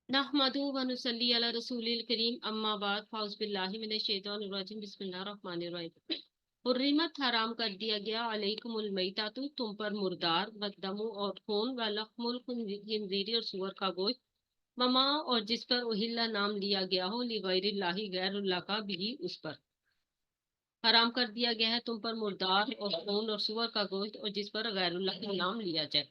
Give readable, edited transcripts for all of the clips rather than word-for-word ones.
नहमदुहु व नुसल्ली अला रसूलिल करीम अम्मा बाद फौज बिल्लाहि मिनश शैतानिर रजीम बिस्मिल्लाहिर रहमानिर रहीम। हुर्रिमत हराम कर दिया गया अलैकुमुल मैतातु तुम पर मुर्दार व दमु और खून व लहमुल खिंजीर और सूअर का गोश्त ममा और जिस पर उहिल्ला नाम लिया गया हो लिगैरिल्लाहि गैरुल्लाह का भी उस पर हराम कर दिया गया है तुम पर मुर्दार और खून और सूअर का गोश्त और जिस पर गैरुल्लाह का नाम लिया जाए।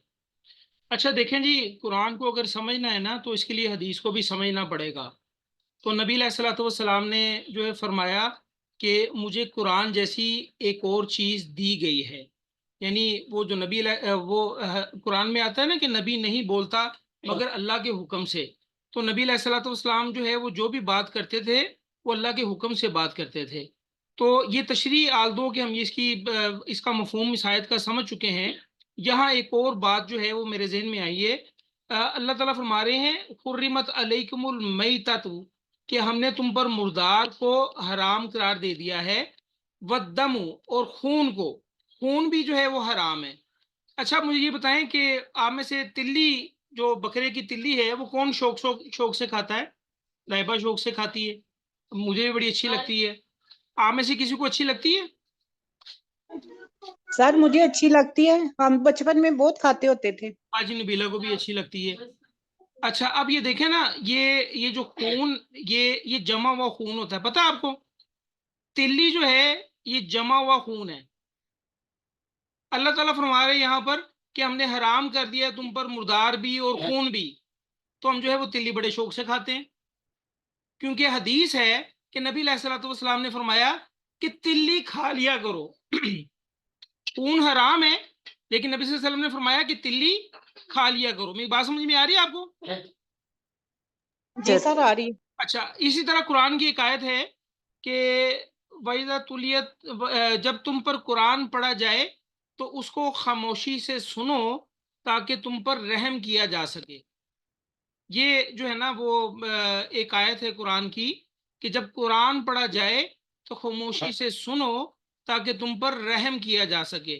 अच्छा देखें जी, कुरान को अगर समझना है ना तो इसके लिए हदीस को भी समझना पड़ेगा। तो नबी अलैहिस्सलाम ने जो है फरमाया कि मुझे कुरान जैसी एक और चीज़ दी गई है। यानी वो जो कुरान में आता है ना कि नबी नहीं बोलता मगर अल्लाह के हुक्म से। तो नबी अलैहिस्सलाम जो है वो जो भी बात करते थे वो अल्लाह के हुक्म से बात करते थे। तो ये तशरीह आल दो कि हम इसका मफहूम इस आयत का समझ चुके हैं। यहाँ एक और बात जो है वो मेरे जहन में आई है। अल्लाह ताला फरमा रहे हैं हुर्रिमत अलैकुमुल मैततु, कि हमने तुम पर मुर्दार को हराम करार दे दिया है, वद्दमु और खून को, खून भी जो है वो हराम है। अच्छा मुझे ये बताएं कि आप में से तिल्ली, जो बकरे की तिल्ली है वो कौन शौक शौक शौक से खाता है? लाइबा शौक से खाती है, मुझे भी बड़ी अच्छी लगती है। आप में से किसी को अच्छी लगती है? सर मुझे अच्छी लगती है, हम बचपन में बहुत खाते होते थे। आजी नबीला को भी अच्छी लगती है। अच्छा अब ये देखें ना, ये जो खून, ये जमा हुआ खून होता है, पता है आपको? तिल्ली जो है ये जमा हुआ खून है। अल्लाह ताला फरमा रहे हैं यहाँ पर कि हमने हराम कर दिया तुम पर मुर्दार भी और खून भी। तो हम जो है वो तिल्ली बड़े शौक से खाते हैं, क्योंकि हदीस है कि नबी अलैहिस्सलाम ने फरमाया कि तिल्ली खा लिया करो। खून हराम है लेकिन नबी सल्लल्लाहु अलैहि वसल्लम ने फरमाया कि तिल्ली खा लिया करो। मेरी बात समझ में आ रही है आपको? जी सर आ रही है। अच्छा इसी तरह कुरान की एक आयत है कि वैज़ा तुलियत, जब तुम पर कुरान पढ़ा जाए तो उसको खामोशी से सुनो ताकि तुम पर रहम किया जा सके। ये जो है ना वो एक आयत है कुरान की कि जब कुरान पढ़ा जाए तो खामोशी से सुनो ताकि तुम पर रहम किया जा सके।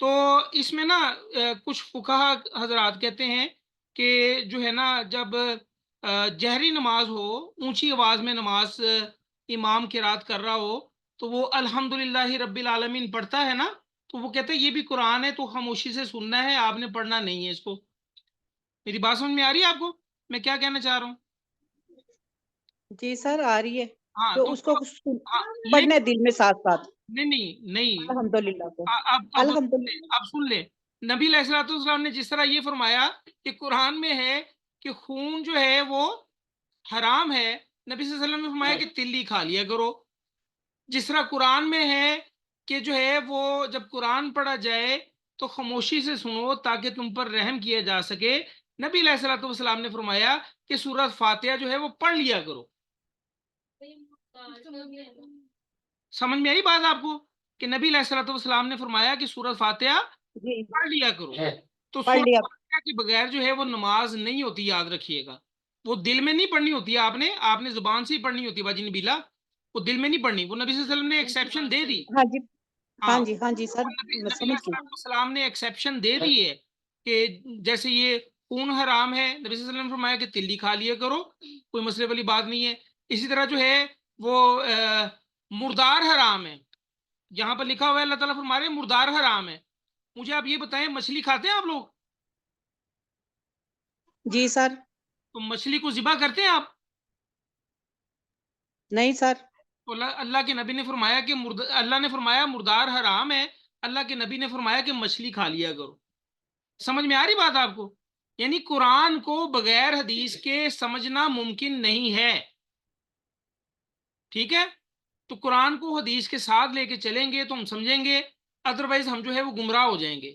तो इसमें ना कुछ फुकाहा हजरात कहते हैं कि जो है ना जब जहरी नमाज हो, ऊंची आवाज में नमाज इमाम किरात कर रहा हो तो वो अल्हम्दुलिल्लाहि रब्बिल आलमीन पढ़ता है ना, तो वो कहते हैं ये भी कुरान है तो खामोशी से सुनना है, आपने पढ़ना नहीं है इसको। मेरी बात समझ में आ रही है आपको मैं क्या कहना चाह रहा हूँ? जी सर आ रही है। हाँ तो तो उसको हाँ, पढ़ना है लेकिन दिल में साथ साथ। नहीं नहीं नहीं, अल्हम्दुलिल्लाह को। अब अल्हम्दुलिल्लाह। सुन ले। नबी अलैहिस्सलाम ने जिस तरह ये फरमाया कि कुरान में है कि खून जो है वो हराम है, नबी सल्लल्लाहु अलैहि वसल्लम ने फरमाया कि तिल्ली खा लिया करो। जिस तरह कुरान में है कि जो है वो जब कुरान पढ़ा जाए तो खामोशी से सुनो ताकि तुम पर रहम किया जा सके, नबी अलैहिस्सलाम ने फरमाया कि सूरत फातिहा जो है वो पढ़ लिया करो। समझ में आई बात आपको कि नबी अलैहिस्सलाम ने फरमाया कि सूरत फातिहा जी पढ़ लिया करो। तो पढ़ सूरत लिया। फातिहा के बगैर जो है वो नमाज नहीं होती, याद रखिएगा। वो दिल में नहीं पढ़नी होती है, आपने आपने जुबान से ही पढ़नी होती है बाजी नबीला, वो दिल में नहीं पढ़नी। वो नबी सल्लल्लाहु अलैहि वसल्लम ने एक्सेप्शन दे दी। हाँ जी। हाँ, हाँ जी हाँ जी सर और नबी मैं नबी समझ गई। सल्लल्लाहु ने एक्सेप्शन दे दी है कि जैसे ये खून हराम है, नबी सल्लल्लाहु अलैहि वसल्लम ने फरमाया कि तिल्ली खा लिया करो, कोई मसले वाली बात नहीं है। इसी तरह जो है वो मुर्दार हराम है, यहाँ पर लिखा हुआ है अल्लाह ताला फरमा रहे हैं मुर्दार हराम है। मुझे आप ये बताएं मछली खाते हैं आप लोग? जी सर। तो मछली को ज़िबा करते हैं आप? नहीं सर। तो अल्लाह के नबी ने फरमाया कि अल्लाह ने फरमाया मुर्दार हराम है, अल्लाह के नबी ने फरमाया कि मछली खा लिया करो। समझ में आ रही बात आपको? यानी कुरान को बगैर हदीस के समझना मुमकिन नहीं है। ठीक है, तो कुरान को हदीस के साथ लेके चलेंगे तो हम समझेंगे, अदरवाइज हम जो है वो गुमराह हो जाएंगे।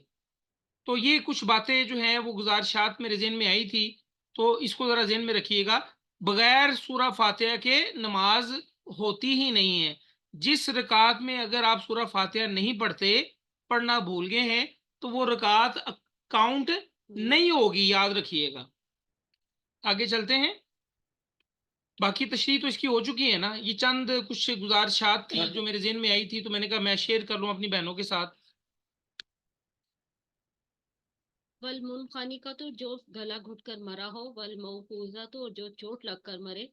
तो ये कुछ बातें जो हैं वो गुजारिशात मेरे ज़हन में आई थी, तो इसको ज़रा ज़हन में रखिएगा। बगैर सूरा फातिहा के नमाज होती ही नहीं है। जिस रकात में अगर आप सूरा फातिहा नहीं पढ़ते, पढ़ना भूल गए हैं, तो वो रकात काउंट नहीं होगी, याद रखिएगा। आगे चलते हैं। बाकी तशरीह तो इसकी हो चुकी है ना, ये चंद कुछ गुजारिशात थी जो मेरे ज़हन में आई थी तो मैंने कहा मैं शेयर कर लूँ अपनी बहनों के साथ। वलमुनखानिका तो जो गला घुट कर मरा हो, वलमौकूजा तो जो चोट लग कर मरे,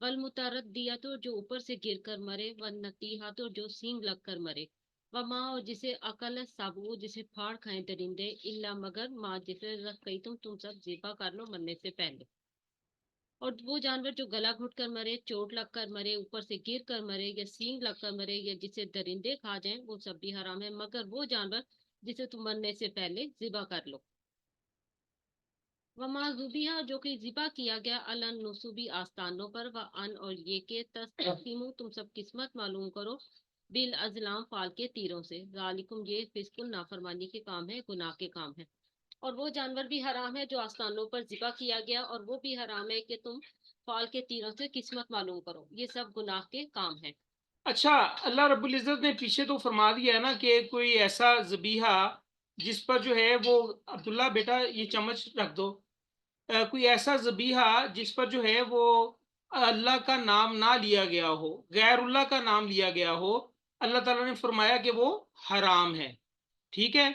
वलमुतरद्दिया तो जो ऊपर से गिर कर मरे, वन्नतीहा तो जो सींग लग कर मरे, वमा और जिसे अकल साबू जिसे फाड़ खाए दरिंदे, इल्ला मगर माँ जिसे रख तुम सब ज़िबा कर लो मरने से पहले। और वो जानवर जो गला घुट कर मरे, चोट लग कर मरे, ऊपर से गिर कर मरे, या सींग लग कर मरे, या जिसे दरिंदे खा जाएं, वो सब भी हराम है, मगर वो जानवर जिसे तुम मरने से पहले ज़िबा कर लो। वमा जुबिया जो कि ज़िबा किया गया अलन नुसुबी आस्तानों पर, व अन और ये के तस्कीमु तुम सब किस्मत मालूम करो, बिल अजलाम फाल के तीरों से, जालिकुम ये फिस्कुल नाफरमानी के काम है, गुनाह के काम है। और वो जानवर भी हराम है जो आस्तानों पर ज़िबा किया गया, और वो भी हराम है कि तुम फाल के तीरों से किस्मत मालूम करो, ये सब गुनाह के काम है। अच्छा, अल्लाह रब्बुल इज़्ज़त ने पीछे तो फरमा दिया है ना कि कोई ऐसा ज़बीहा जिस पर जो है वो, अब्दुल्ला बेटा ये चम्मच रख दो, कोई ऐसा ज़बीहा जिस पर जो है वो अल्लाह का नाम ना लिया गया हो, गैरुल्लाह का नाम लिया गया हो, अल्लाह ताला ने फरमाया कि वो हराम है। ठीक है,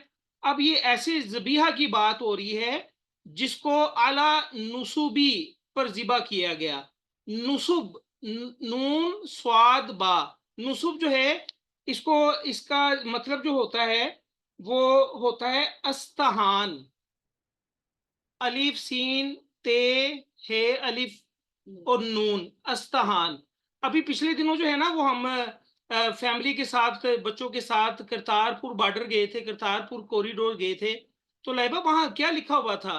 अब ये ऐसे ज़बीहा की बात हो रही है जिसको आला नुसुबी पर ज़िबा किया गया। नुसुब, नून स्वाद बा, नुसुब जो है इसको, इसका मतलब जो होता है वो होता है अस्तहान, अलिफ सीन ते हे अलिफ और नून, अस्तहान। अभी पिछले दिनों जो है ना वो हम फैमिली के साथ, बच्चों के साथ करतारपुर बॉर्डर गए थे, करतारपुर कॉरिडोर गए थे। तो लाइबा वहां क्या लिखा हुआ था,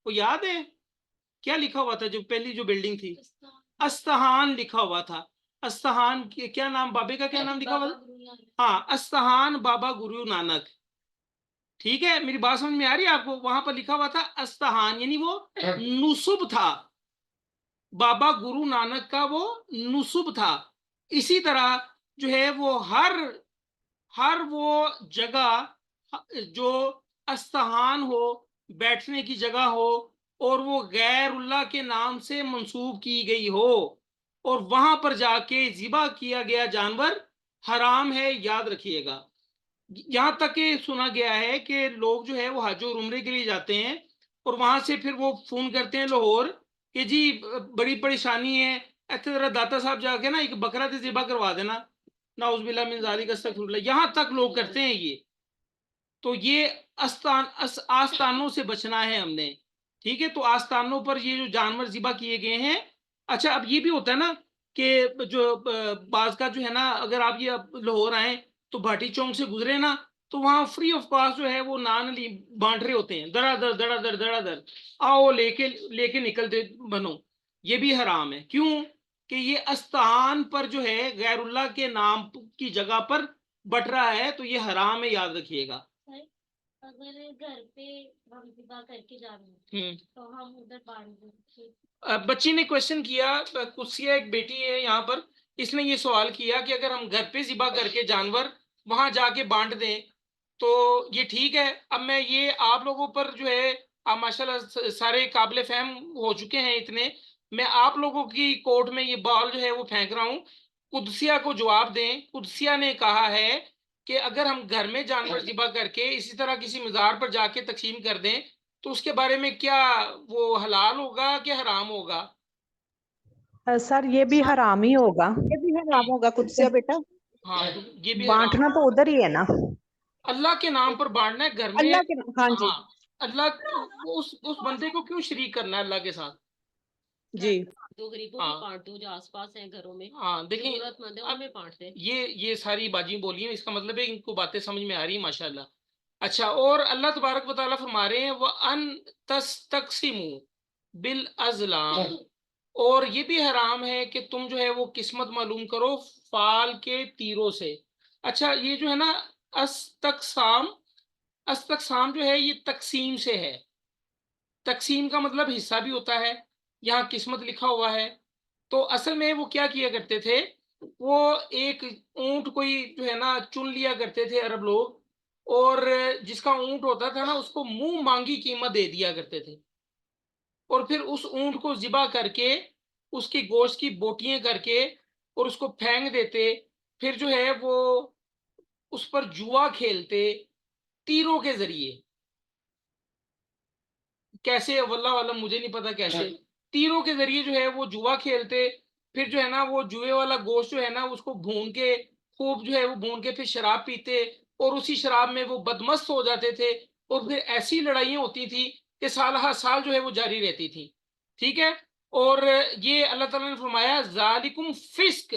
वो याद है क्या लिखा हुआ था? जो पहली जो बिल्डिंग थी, अस्तहान लिखा हुआ था। अस्तहान क्या नाम, बाबे का क्या नाम लिखा हुआ था? हाँ, अस्तहान बाबा गुरु नानक। ठीक है, मेरी बात समझ में आ रही है आपको? वहां पर लिखा हुआ था अस्तहान, यानी वो नुसुब था, बाबा गुरु नानक का वो नुसुब था। इसी तरह जो है वो हर हर वो जगह जो अस्तहान हो, बैठने की जगह हो, और वो गैरुल्लाह के नाम से मंसूब की गई हो, और वहां पर जाके ज़िबा किया गया जानवर हराम है, याद रखिएगा। यहाँ तक कि सुना गया है कि लोग जो है वो हज और उम्रे के लिए जाते हैं, और वहां से फिर वो फोन करते हैं लाहौर कि जी बड़ी परेशानी है, इतने जरा दाता साहब जाके ना एक बकरा ते ज़िबा करवा देना, नाउज़ुबिल्लाह मिन ज़ालिक, अस्तगफिरुल्लाह, यहाँ तक लोग करते हैं ये। तो ये आस्थानों से बचना है हमने। ठीक है, तो आस्थानों पर ये जो जानवर ज़िबा किए गए हैं। अच्छा, अब ये भी होता है ना कि जो बाज का जो है ना, अगर आप ये लाहौर आए तो भाटी चौक से गुजरे ना, तो वहाँ फ्री ऑफ कॉस्ट जो है वो नान बांट रहे होते हैं, धड़ाधड़ धड़ाधड़ धड़ाधड़, आओ लेके लेके निकलते बनो। ये भी हराम है, क्यों कि ये अस्थान पर जो है गैरुल्लाह के नाम की जगह पर बट रहा है, तो ये हराम है, याद रखिएगा। अगर घर पे हम ज़िबा करके जा रहे हैं तो हम उधर बांध दें। बच्ची ने क्वेश्चन किया, कुसिया एक बेटी है यहाँ पर, इसने ये सवाल किया कि अगर हम घर पे ज़िबा करके जानवर वहां जाके बांट दें तो ये ठीक है। अब मैं ये आप लोगों पर जो है, आप माशाल्लाह सारे काबिल फहम हो चुके हैं इतने, मैं आप लोगों की कोर्ट में ये बॉल जो है वो फेंक रहा हूँ, कुदसिया को जवाब दें। कुदसिया ने कहा है कि अगर हम घर में जानवर ज़िबा करके इसी तरह किसी मज़ार पर जाके तकसीम कर दें तो उसके बारे में क्या वो हलाल होगा कि हराम होगा? सर ये भी हराम ही होगा। ये भी हराम होगा कुदसिया बेटा। हाँ, तो ये भी हराम। बांटना तो उधर ही है ना, अल्लाह के नाम पर बांटना है घर में। अल्लाह के, हाँ जी हाँ, अल्लाह उस बंदे को क्यों शरीक करना है अल्लाह के साथ? जी। दो गरीबों हाँ। में बांट दो जो आसपास हैं घरों में, हाँ देखिए, जरूरतमंद है उनमें बांट दे। ये सारी बाजी बोली हैं, इसका मतलब है इनको बातें समझ में आ रही है माशाल्लाह। अच्छा, और अल्लाह तबारक व तआला फरमा रहे हैं व अन तस्तक़सिमू बिल अज़लाम, और ये भी हराम है कि तुम जो है वो किस्मत मालूम करो फाल के तीरों से। अच्छा, ये जो है ना अस्तकसाम, अस्तकसाम जो है ये तकसीम से है। तकसीम का मतलब हिस्सा भी होता है, यहाँ किस्मत लिखा हुआ है। तो असल में वो क्या किया करते थे, वो एक ऊंट कोई जो है ना चुन लिया करते थे अरब लोग, और जिसका ऊंट होता था ना उसको मुंह मांगी कीमत दे दिया करते थे, और फिर उस ऊंट को ज़िबा करके उसकी गोश्त की बोटियां करके और उसको फेंक देते। फिर जो है वो उस पर जुआ खेलते तीरों के जरिए। کیسے واللہ عالم مجھے نہیں پتا کیسے تیروں کے ذریعے جو ہے وہ جوا کھیلتے، پھر جو ہے نا وہ جوئے والا گوشت جو ہے نا اس کو بھون کے خوب جو ہے وہ بھون کے پھر شراب پیتے، اور اسی شراب میں وہ بدمست ہو جاتے تھے، اور پھر ایسی لڑائیاں ہوتی تھی کہ سال ہر سال جو ہے وہ جاری رہتی تھی، ٹھیک ہے۔ اور یہ اللہ تعالیٰ نے فرمایا ذالکم فسق،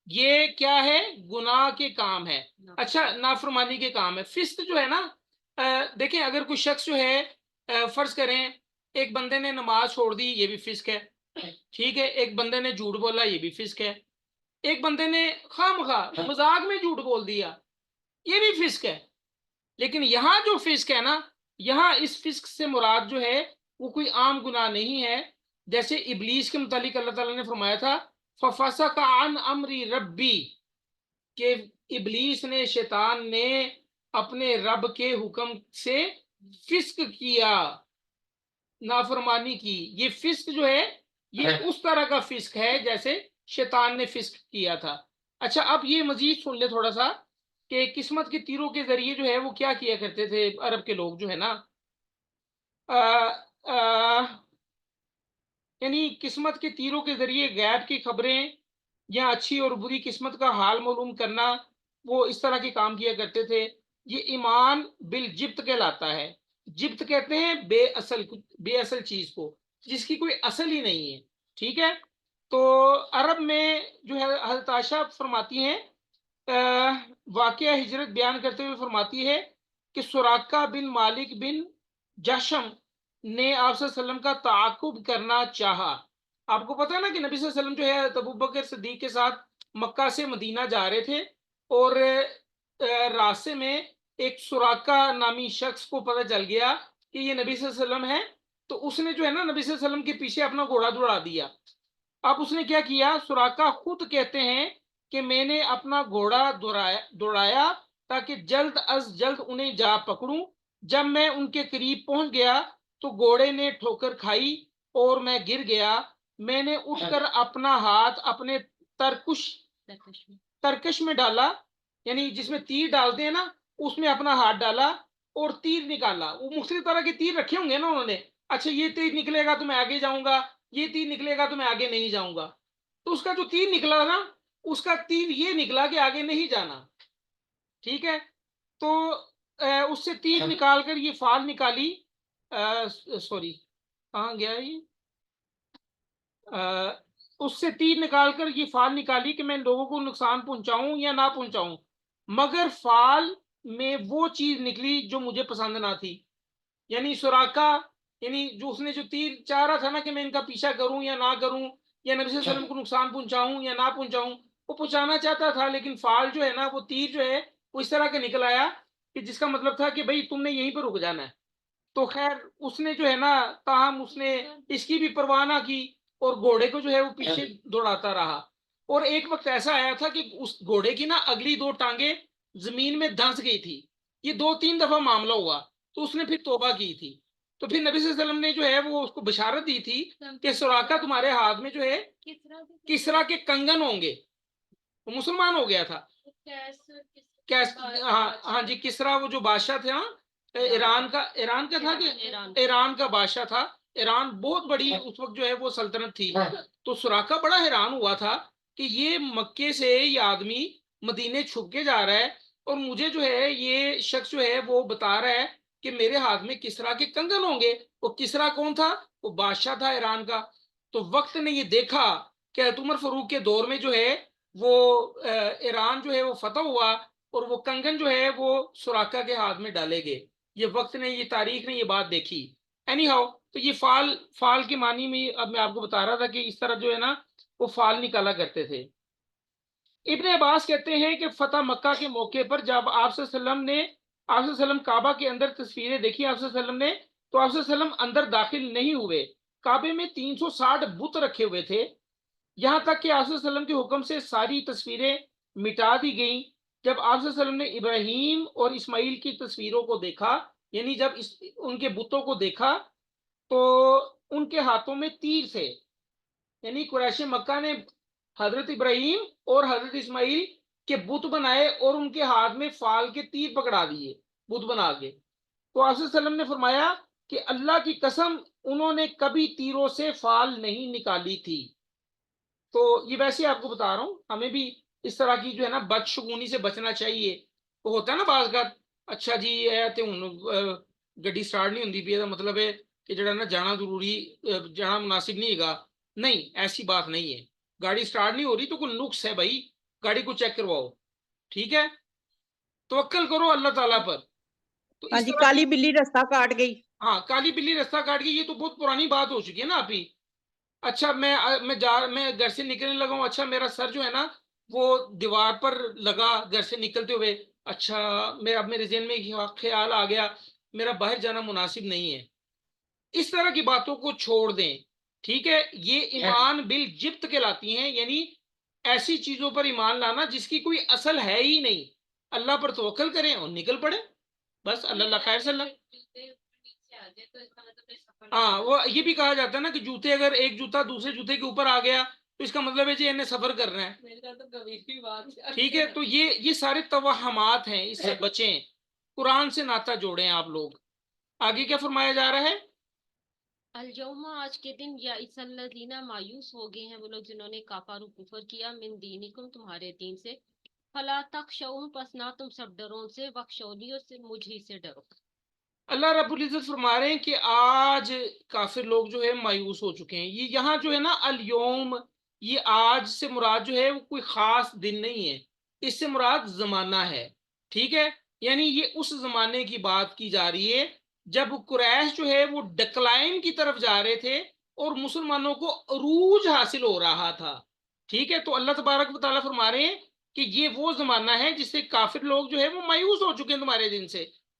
یہ کیا ہے؟ گناہ کے کام ہے، اچھا نافرمانی کے کام ہے۔ فسق جو ہے نا دیکھیں اگر کوئی شخص جو ہے فرض کریں ایک بندے نے نماز چھوڑ دی، یہ بھی فسق ہے، ٹھیک ہے، ایک بندے نے جھوٹ بولا، یہ بھی فسق ہے، ایک بندے نے خواہ مذاق میں جھوٹ بول دیا، یہ بھی فسق ہے۔ لیکن یہاں جو فسق ہے نا، یہاں اس فسق سے مراد جو ہے وہ کوئی عام گناہ نہیں ہے، جیسے ابلیس کے متعلق اللہ تعالیٰ نے فرمایا تھا فَفَسَقَ عَنْ أَمْرِ رَبِّ، کہ ابلیس نے، شیطان نے اپنے رب کے حکم سے فسق کیا، نافرمانی کی۔ یہ فسق جو ہے یہ اس طرح کا فسق ہے جیسے شیطان نے فسق کیا تھا۔ اچھا اب یہ مزید سن لے تھوڑا سا کہ قسمت کے تیروں کے ذریعے جو ہے وہ کیا کیا کرتے تھے عرب کے لوگ جو ہے نا، یعنی قسمت کے تیروں کے ذریعے غیب کی خبریں یا اچھی اور بری قسمت کا حال معلوم کرنا، وہ اس طرح کے کام کیا کرتے تھے۔ یہ ایمان بالجبت کہلاتا ہے۔ جبت کہتے ہیں بے اصل چیز کو، جس کی کوئی اصل ہی نہیں ہے، ٹھیک ہے۔ تو عرب میں جو ہے حضرت عائشہ فرماتی ہیں، واقعہ ہجرت بیان کرتے ہوئے فرماتی ہے کہ سراقہ بن مالک بن جشم نے آپ صلی اللہ علیہ وسلم کا تعاقب کرنا چاہا۔ آپ کو پتا ہے نا کہ نبی صلی اللہ علیہ وسلم جو ہے ابوبکر صدیق کے ساتھ مکہ سے مدینہ جا رہے تھے، اور راستے میں ایک سراقہ نامی شخص کو پتہ چل گیا کہ یہ نبی صلی اللہ علیہ وسلم ہے، تو اس نے جو ہے نا نبی صلی اللہ علیہ وسلم کے پیچھے اپنا گھوڑا دوڑا دیا۔ اب اس نے کیا کیا؟ سراقہ خود کہتے ہیں کہ میں نے اپنا گھوڑا دوڑایا تاکہ جلد از جلد انہیں جا پکڑوں، جب میں ان کے قریب پہنچ گیا تو گھوڑے نے ٹھوکر کھائی اور میں گر گیا، میں نے اٹھ کر اپنا ہاتھ اپنے ترکش میں ڈالا، یعنی جس میں تیر ڈالتے ہیں نا اس میں اپنا ہاتھ ڈالا اور تیر نکالا۔ وہ مختلف طرح کے تیر رکھے ہوں گے نا انہوں نے، اچھا یہ تیر نکلے گا تو میں آگے جاؤں گا، یہ تیر نکلے گا تو میں آگے نہیں جاؤں گا، تو اس کا جو تیر نکلا نا اس کا تیر یہ نکلا کہ آگے نہیں جانا، ٹھیک ہے۔ تو اس سے تیر نکال کر یہ فال نکالی، سوری کہاں گیا یہ، اس سے تیر نکال کر یہ فال نکالی کہ میں لوگوں کو نقصان پہنچاؤں یا نہ پہنچاؤں، مگر فال میں وہ چیز نکلی جو مجھے پسند نہ تھی، یعنی سراقہ، یعنی جو اس نے جو تیر چاہ رہا تھا نا کہ میں ان کا پیچھا کروں یا نہ کروں، یا نبی صلی اللہ علیہ وسلم کو نقصان پہنچاؤں یا نہ پہنچاؤں، وہ پہنچانا چاہتا تھا، لیکن فال جو ہے نا وہ تیر جو ہے وہ اس طرح کا نکل آیا کہ جس کا مطلب تھا کہ بھئی تم نے یہیں پر رک جانا ہے۔ تو خیر اس نے جو ہے نا تاہم اس نے اس کی بھی پرواہ نہ کی اور گھوڑے کو جو ہے وہ پیچھے دوڑاتا رہا، اور ایک وقت ایسا آیا تھا کہ اس گھوڑے کی نا اگلی دو ٹانگیں زمین میں دھنس گئی تھی، یہ 2-3 دفعہ معاملہ ہوا، تو اس نے پھر توبہ کی تھی، تو پھر نبی صلی اللہ علیہ وسلم نے جو ہے وہ اس کو بشارت دی تھی کہ سراقہ تمہارے ہاتھ میں جو ہے کسرا کے کنگن ہوں گے، وہ مسلمان ہو گیا تھا۔ ہاں جی، کسرا وہ جو بادشاہ تھا ایران کا تھا کہ ایران کا بادشاہ تھا، ایران بہت بڑی اس وقت جو ہے وہ سلطنت تھی، تو سراقہ بڑا حیران ہوا تھا کہ یہ مکے سے یہ آدمی مدینے چھپ کے جا رہا ہے، اور مجھے جو ہے یہ شخص جو ہے وہ بتا رہا ہے کہ میرے ہاتھ میں کسرا کے کنگن ہوں گے۔ وہ کسرا کون تھا؟ وہ بادشاہ تھا ایران کا۔ تو وقت نے یہ دیکھا کہ حضرت عمر فاروق کے دور میں جو ہے وہ ایران جو ہے وہ فتح ہوا، اور وہ کنگن جو ہے وہ سراقہ کے ہاتھ میں ڈالے گئے۔ یہ وقت نے، یہ تاریخ نے یہ بات دیکھی۔ اینی ہاؤ، تو یہ فال کے معنی میں اب میں آپ کو بتا رہا تھا کہ اس طرح جو ہے نا وہ فال نکالا کرتے تھے۔ ابن عباس کہتے ہیں کہ فتح مکہ کے موقع پر جب آپ صلی اللہ علیہ وسلم کعبہ کے اندر تصویریں دیکھی آپ صلی اللہ علیہ وسلم نے، تو آپ صلی اللہ علیہ وسلم اندر داخل نہیں ہوئے۔ کعبے میں 360 بت رکھے ہوئے تھے، یہاں تک کہ آپ صلی اللہ علیہ وسلم کے حکم سے ساری تصویریں مٹا دی گئیں۔ جب آپ صلی اللہ علیہ وسلم نے ابراہیم اور اسماعیل کی تصویروں کو دیکھا، یعنی جب ان کے بتوں کو دیکھا تو ان کے ہاتھوں میں تیر تھے، یعنی قریش مکہ نے حضرت ابراہیم اور حضرت اسماعیل کے بت بنائے اور ان کے ہاتھ میں فال کے تیر پکڑا دیے بت بنا کے۔ تو آپ صلی اللہ علیہ وسلم نے فرمایا کہ اللہ کی قسم انہوں نے کبھی تیروں سے فال نہیں نکالی تھی. تو یہ ویسے آپ کو بتا رہا ہوں، ہمیں بھی اس طرح کی جو ہے نا بدشگونی سے بچنا چاہیے. وہ ہوتا ہے نا بعض کا، اچھا جی تے ہوں گڈی سٹارٹ نہیں ہوندی پی دا مطلب ہے کہ جڑا نا جانا ضروری جانا مناسب نہیں ہے. نہیں، ایسی بات نہیں ہے. گاڑی سٹارٹ نہیں ہو رہی تو کوئی نقص ہے بھائی، گاڑی کو چیک کرواؤ. ٹھیک ہے، توکل کرو اللہ تعالیٰ پر. تو ہاں اس جی، طرح کالی بلی راستہ کاٹ گئی. ہاں، کالی بلی راستہ کاٹ گئی، یہ تو بہت پرانی بات ہو چکی ہے نا ابھی. اچھا میں گھر سے نکلنے لگا ہوں، اچھا میرا سر جو ہے نا وہ دیوار پر لگا گھر سے نکلتے ہوئے. اچھا اب میرے ذہن میں خیال آ گیا میرا باہر جانا مناسب نہیں ہے. اس طرح کی باتوں کو چھوڑ دیں. ٹھیک ہے، یہ ایمان بالجبت کہلاتی ہیں، یعنی ایسی چیزوں پر ایمان لانا جس کی کوئی اصل ہے ہی نہیں. اللہ پر توکل کریں اور نکل پڑے بس. اللہ خیر صلی اللہ. ہاں، وہ یہ بھی کہا جاتا ہے نا کہ جوتے اگر ایک جوتا دوسرے جوتے کے اوپر آ گیا تو اس کا مطلب ہے جی انہیں سفر کرنا ہے. ٹھیک ہے، تو یہ سارے توہمات ہیں، اس سے بچیں. قرآن سے ناطہ جوڑیں آپ لوگ. آگے کیا فرمایا جا رہا ہے؟ الجوم، آج کے دن یائس الذین مایوس ہو گئے ہیں وہ لوگ جنہوں نے کفر و کفر کیا، من دینکم تمہارے دین سے، فلا تخشوہم، پس نہ تم سب ڈرو ان سے، وخشونی، سے مجھ ہی سے ڈرو. اللہ رب العزت فرما رہے ہیں کہ آج کافر لوگ جو ہے مایوس ہو چکے ہیں. یہ یہاں جو ہے نا الیوم، یہ آج سے مراد جو ہے وہ کوئی خاص دن نہیں ہے، اس سے مراد زمانہ ہے. ٹھیک ہے، یعنی یہ اس زمانے کی بات کی جا رہی ہے جب قریش جو ہے وہ ڈکلائن کی طرف جا رہے تھے اور مسلمانوں کو عروج حاصل ہو رہا تھا. ٹھیک ہے، تو اللہ تبارک و تعالیٰ فرما رہے ہیں کہ یہ وہ زمانہ ہے جس سے کافر لوگ جو ہے وہ مایوس ہو چکے ہیں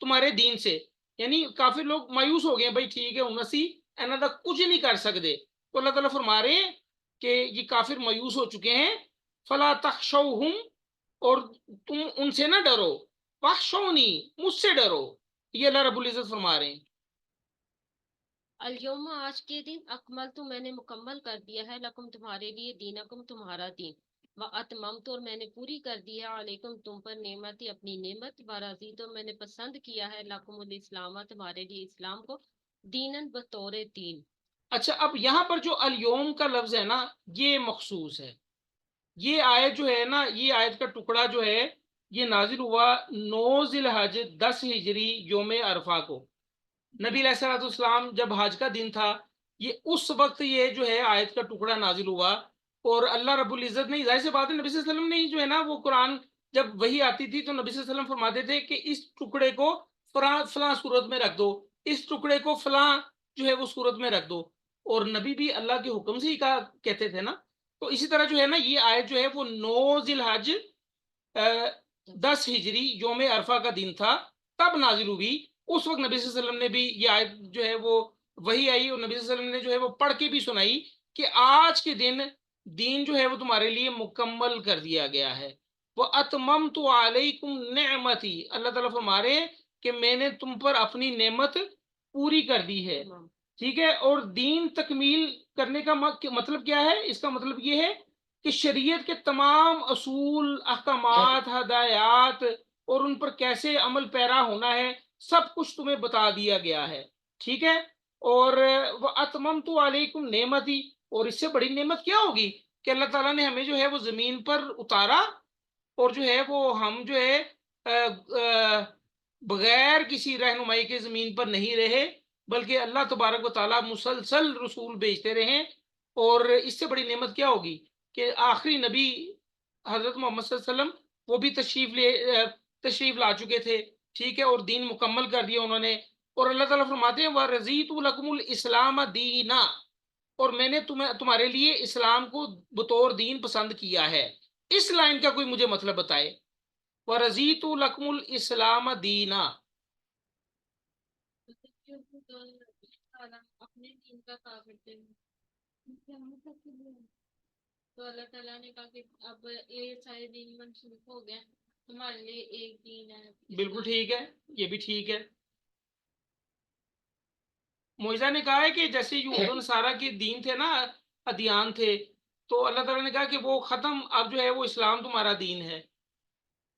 تمہارے دین سے. یعنی کافر لوگ مایوس ہو گئے ہیں، بھائی ٹھیک ہے انسی اینا دا کچھ نہیں کر سکتے. تو اللہ تعالیٰ فرما رہے ہیں کہ یہ کافر مایوس ہو چکے ہیں. فلا تخشوہم، اور تم ان سے نہ ڈرو، واخشونی، مجھ سے ڈرو. یہ اللہ رب العزت فرما رہے ہیں. اليوم، آج کے دن، اکملت، میں نے مکمل کر دیا ہے، لکم تمہارے لیے، دینکم تمہارا دین، واتممت، اور میں نے پوری کر دی ہے، علیکم تم پر، نعمتی، اپنی نعمت، ورضیت، اور میں نے پسند کیا ہے، لکم الاسلام، تمہارے لیے اسلام کو، دینن، بطور دین. اچھا، اب یہاں پر جو الیوم کا لفظ ہے نا یہ مخصوص ہے. یہ آیت جو ہے نا، یہ آیت کا ٹکڑا جو ہے یہ نازل ہوا 9 ذی الحج 10 ہجری یوم عرفہ کو. نبی علیہ الصلوۃ والسلام جب حج کا دن تھا، یہ اس وقت یہ جو ہے آیت کا ٹکڑا نازل ہوا. اور اللہ رب العزت نے، ظاہر سی بات ہے، نبی صلی اللہ علیہ وسلم نے جو ہے نا وہ قرآن جب وہی آتی تھی تو نبی صلی اللہ علیہ وسلم فرماتے تھے کہ اس ٹکڑے کو فلاں صورت میں رکھ دو، اس ٹکڑے کو فلاں جو ہے وہ صورت میں رکھ دو. اور نبی بھی اللہ کے حکم سے ہی کہتے تھے نا. تو اسی طرح جو ہے نا یہ آیت جو ہے وہ 9 ذی الحج 10 ہجری یوم عرفہ کا دن تھا تب نازل ہوئی. اس وقت نبی صلی اللہ علیہ وسلم نے بھی یہ آیت جو ہے وہ وہی آئی اور نبی صلی اللہ علیہ وسلم نے جو ہے وہ پڑھ کے بھی سنائی کہ آج کے دن دین جو ہے وہ تمہارے لیے مکمل کر دیا گیا ہے. وَأَتْمَمْتُ عَلَيْكُمْ نِعْمَتِي، اللہ تعالیٰ فرما رہے ہیں کہ میں نے تم پر اپنی نعمت پوری کر دی ہے. ٹھیک ہے، اور دین تکمیل کرنے کا مطلب کیا ہے؟ اس کا مطلب یہ ہے کہ شریعت کے تمام اصول، احکامات، ہدایات اور ان پر کیسے عمل پیرا ہونا ہے سب کچھ تمہیں بتا دیا گیا ہے. ٹھیک ہے، اور وَأَتْمَمْتُ عَلَيْكُمْ نِعْمَتِي، اور اس سے بڑی نعمت کیا ہوگی کہ اللہ تعالیٰ نے ہمیں جو ہے وہ زمین پر اتارا اور جو ہے وہ ہم جو ہے بغیر کسی رہنمائی کے زمین پر نہیں رہے، بلکہ اللہ تبارک و تعالیٰ مسلسل رسول بھیجتے رہے. اور اس سے بڑی نعمت کیا ہوگی کہ آخری نبی حضرت محمد صلی اللہ علیہ وسلم وہ بھی تشریف لا چکے تھے. ٹھیک ہے، اور دین مکمل کر دیا انہوں نے. اور اللہ تعالیٰ فرماتے ہیں وَرَضِيتُ لَكُمُ الْإِسْلَامَ دِينًا، اور میں نے تمہارے لیے اسلام کو بطور دین پسند کیا ہے. اس لائن کا کوئی مجھے مطلب بتائے. وَرَضِيتُ لَكُمُ الْإِسْلَامَ دِينًا، اپنے دین کا کہا کرتے ہیں تو اللہ تعالیٰ نے کہا کہ اب یہ سارے دین منسوخ ہو گئے، تمہارے لیے ایک دین ہے. بالکل ٹھیک ہے، یہ بھی ٹھیک ہے. معجزہ نے کہا ہے کہ جیسے یہود و نصارہ کے دین تھے نا، ادیان تھے، تو اللہ تعالیٰ نے کہا کہ وہ ختم، اب جو ہے وہ اسلام تمہارا دین ہے.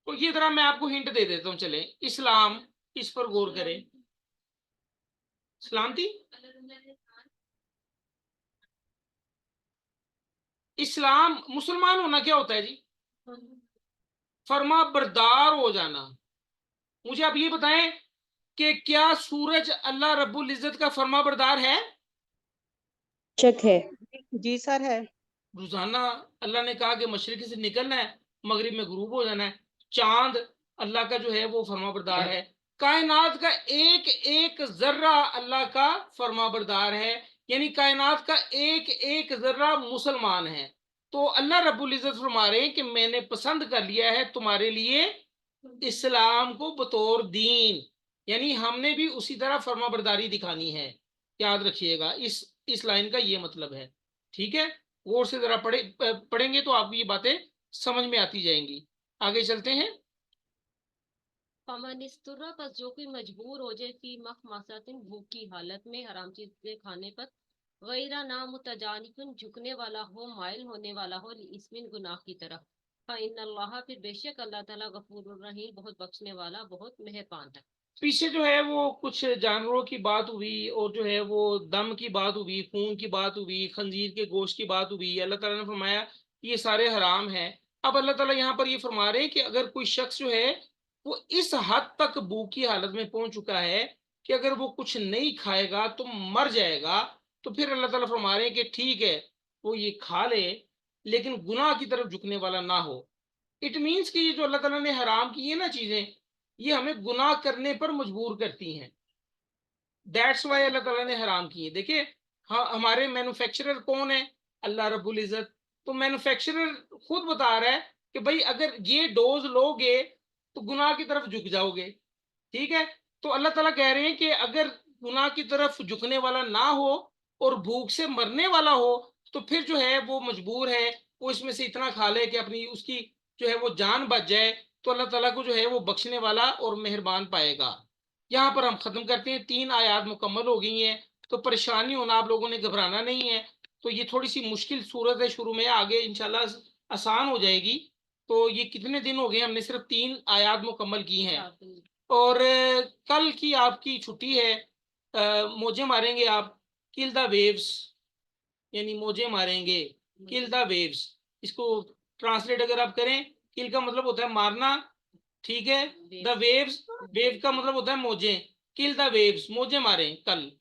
تو یہ طرح میں آپ کو ہنٹ دے دیتا ہوں، چلیں اسلام، اس پر غور کریں. सलामती। इस्लाम मुसलमान होना क्या होता है जी? फर्मा बरदार हो जाना। मुझे आप ये बताएं कि क्या सूरज अल्लाह रब्बुल इज्जत का फर्मा बरदार है? शक है। जी सर है। रोजाना अल्लाह ने कहा कि मशरिक से निकलना है, मगरिब में गुरूब हो जाना है। चांद अल्लाह का जो है वो फरमाबरदार है। कायनात का एक एक जर्रा अल्लाह का फरमाबरदार है, यानी कायनात का एक एक जर्रा मुसलमान है। तो अल्लाह रब्बुल इज्जत फरमा रहे हैं कि मैंने पसंद कर लिया है तुम्हारे लिए इस्लाम को बतौर दीन, यानी हमने भी उसी तरह फरमाबरदारी दिखानी है। याद रखिएगा, इस लाइन का ये मतलब है। ठीक है, गौर से जरा पढ़ेंगे तो आपको ये बातें समझ में आती जाएंगी। आगे चलते हैं। फमन इस्तुर्रा, बस जो कोई मजबूर हो जाए फी मखमसतिन, भूख की हालत में, हराम चीजें खाने पर, गैरा ना मुतजानिफुन, झुकने वाला हो, माइल होने वाला हो, इसमिन गुनाह की तरफ, फ़इन्नल्लाह, फिर बेशक अल्लाह ताला गफूरुर रहीम, बहुत बख्शने वाला, बहुत मेहरबान है। पीछे जो है वो कुछ जानवरों की बात हुई और जो है वो दम की बात हुई, खून की बात हुई, खंजीर के गोश्त की बात हुई। अल्लाह ताला ने फरमाया कि ये सारे हराम हैं। अब अल्लाह ताला यहाँ पर ये फरमा रहे हैं कि अगर कोई शख्स जो है वो इस हद तक भूख की हालत में पहुंच चुका है कि अगर वो कुछ नहीं खाएगा तो मर जाएगा, तो फिर अल्लाह ताला फरमा रहे हैं कि ठीक है वो ये खा ले, लेकिन गुनाह की तरफ झुकने वाला ना हो। इट मीन्स कि ये जो अल्लाह ताला ने हराम की है ना चीजें, ये हमें गुनाह करने पर मजबूर करती हैं। दैट्स वाई अल्लाह ताला ने हराम की है। देखिए, हाँ, हमारे मैन्युफैक्चरर कौन है? अल्लाह रब्बुल इज्जत। तो मैन्युफैक्चरर खुद बता रहा है कि भाई अगर ये डोज लोगे तो गुनाह की तरफ झुक जाओगे। ठीक है, तो अल्लाह ताला कह रहे हैं कि अगर गुनाह की तरफ झुकने वाला ना हो और भूख से मरने वाला हो तो फिर जो है वो मजबूर है, वो इसमें से इतना खा ले कि अपनी उसकी जो है वो जान बच जाए, तो अल्लाह ताला को जो है वो बख्शने वाला और मेहरबान पाएगा। यहाँ पर हम खत्म करते हैं, 3 आयात मुकम्मल हो गई हैं। तो परेशानी होना, आप लोगों ने घबराना नहीं है। तो ये थोड़ी सी मुश्किल सूरत है शुरू में, आगे इंशाल्लाह आसान हो जाएगी। तो ये कितने दिन हो गए, हमने सिर्फ 3 आयात मुकम्मल की हैं। और कल की आपकी छुट्टी है। मौजे मारेंगे आप, किल द वेव्स, यानी मौजे मारेंगे, किल द वेव्स। इसको ट्रांसलेट अगर आप करें, किल का मतलब होता है मारना, ठीक है, द वेव्स, वेव का मतलब होता है मौजे। किल द वेव्स, मौजे मारें कल।